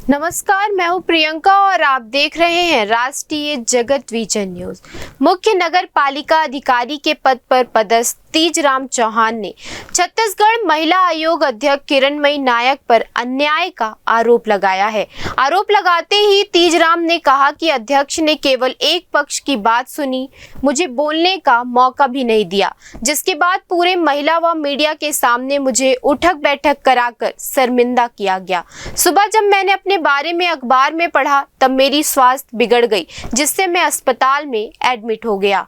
नमस्कार, मैं हूं प्रियंका और आप देख रहे हैं राष्ट्रीय जगत विजन न्यूज। मुख्य नगर पालिका अधिकारी के पद पर पदस्थ तीजराम चौहान ने छत्तीसगढ़ महिला आयोग अध्यक्ष किरणमयी नायक पर अन्याय का आरोप लगाया है। आरोप लगाते ही तीजराम ने कहा कि अध्यक्ष ने केवल एक पक्ष की बात सुनी, मुझे बोलने का मौका भी नहीं दिया, जिसके बाद पूरे महिला व मीडिया के सामने मुझे उठक बैठक कराकर शर्मिंदा किया गया। सुबह जब मैंने अपने बारे में अखबार में पढ़ा तब मेरी स्वास्थ्य बिगड़ गई, जिससे मैं अस्पताल में एडमिट हो गया।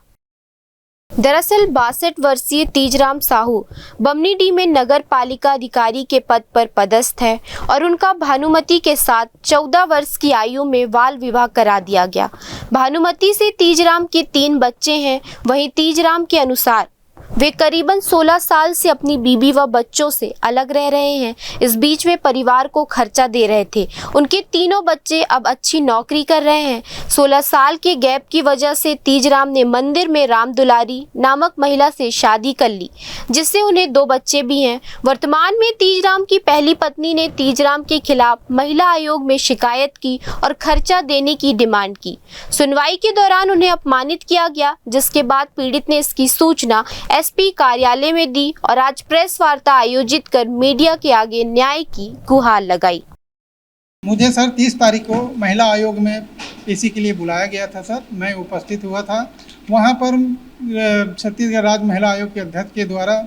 दरअसल 62 वर्षीय तीजराम साहू बमनीडीह में नगर पालिका अधिकारी के पद पर पदस्थ है और उनका भानुमति के साथ 14 वर्ष की आयु में बाल विवाह करा दिया गया। भानुमति से तीजराम के 3 बच्चे हैं। वहीं तीजराम के अनुसार वे करीबन 16 साल से अपनी बीवी व बच्चों से अलग रह रहे हैं। इस बीच वे परिवार को खर्चा दे रहे थे। उनके तीनों बच्चे अब अच्छी नौकरी कर रहे हैं। 16 साल के गैप की वजह से तीजराम ने मंदिर में राम दुलारी नामक महिला से शादी कर ली, जिससे उन्हें 2 बच्चे भी हैं। वर्तमान में तीजराम की पहली पत्नी ने तीजराम के खिलाफ महिला आयोग में शिकायत की और खर्चा देने की डिमांड की। सुनवाई के दौरान उन्हें अपमानित किया गया, जिसके बाद पीड़ित ने इसकी सूचना एसपी कार्यालय में दी और आज प्रेस वार्ता आयोजित कर मीडिया के आगे न्याय की गुहार लगाई। मुझे सर 30 तारीख को महिला आयोग में इसी के लिए बुलाया गया था सर। मैं उपस्थित हुआ था वहाँ पर। छत्तीसगढ़ राज्य महिला आयोग के अध्यक्ष के द्वारा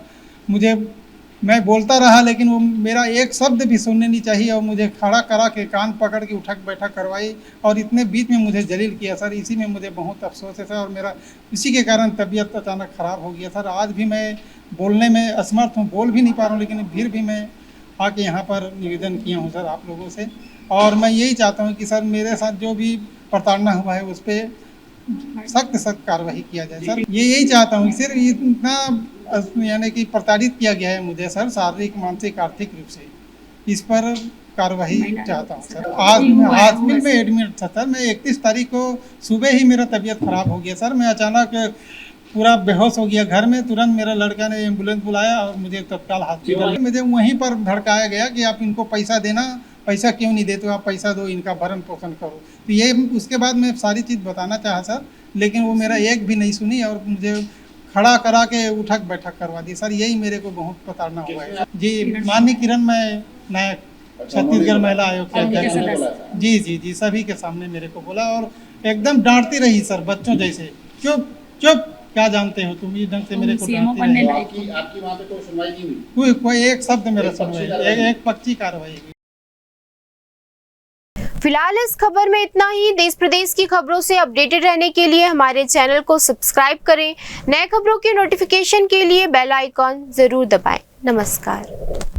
मैं बोलता रहा, लेकिन वो मेरा एक शब्द भी सुनने नहीं चाहिए और मुझे खड़ा करा के कान पकड़ के उठक बैठक करवाई और इतने बीच में मुझे जलील किया सर। इसी में मुझे बहुत अफसोस है सर और मेरा इसी के कारण तबीयत अचानक ख़राब हो गया सर। आज भी मैं बोलने में असमर्थ हूँ, बोल भी नहीं पा रहा हूँ, लेकिन फिर भी मैं आके यहाँ पर निवेदन किया हूँ सर आप लोगों से। और मैं यही चाहता हूँ कि सर मेरे साथ जो भी प्रताड़ना हुआ है उस पर सख्त कार्रवाई किया जाए सर। यही चाहता हूँ। सिर्फ इतना यानी कि प्रताड़ित किया गया है मुझे सर, शारीरिक मानसिक आर्थिक रूप से। इस पर कार्रवाई चाहता हूँ सर। आज मैं हॉस्पिटल में एडमिट था सर। मैं 31 तारीख को सुबह ही मेरा तबीयत खराब हो गया सर। मैं अचानक पूरा बेहोश हो गया। घर में तुरंत मेरा लड़का ने एम्बुलेंस बुलाया और मुझे तत्काल हॉस्पिटल मुझे वहीं पर धड़काया गया कि आप इनको पैसा देना, पैसा क्यों नहीं देते हो, आप पैसा दो, इनका भरण पोषण करो। तो ये उसके बाद मैं सारी चीज़ बताना चाहा सर, लेकिन वो मेरा एक भी नहीं सुनी और मुझे खड़ा करा के उठक बैठक करवा दी सर। यही मेरे को बहुत प्रताड़ना हुआ है जी। माननीय किरणमयी नायक छत्तीसगढ़ महिला आयोग के अध्यक्ष जी सभी के सामने मेरे को बोला और एकदम डांटती रही सर, बच्चों जैसे। चुप चुप, क्या जानते हो तुम, इस ढंग से मेरे को डांटती। आपकी वहाँ पे कोई सुनवाई नहीं हुई? कोई एक शब्द मेरा सुनवाई, एक पक्षी कार्रवाई। फिलहाल इस खबर में इतना ही। देश प्रदेश की खबरों से अपडेटेड रहने के लिए हमारे चैनल को सब्सक्राइब करें। नए खबरों के नोटिफिकेशन के लिए बेल आइकॉन जरूर दबाएं। नमस्कार।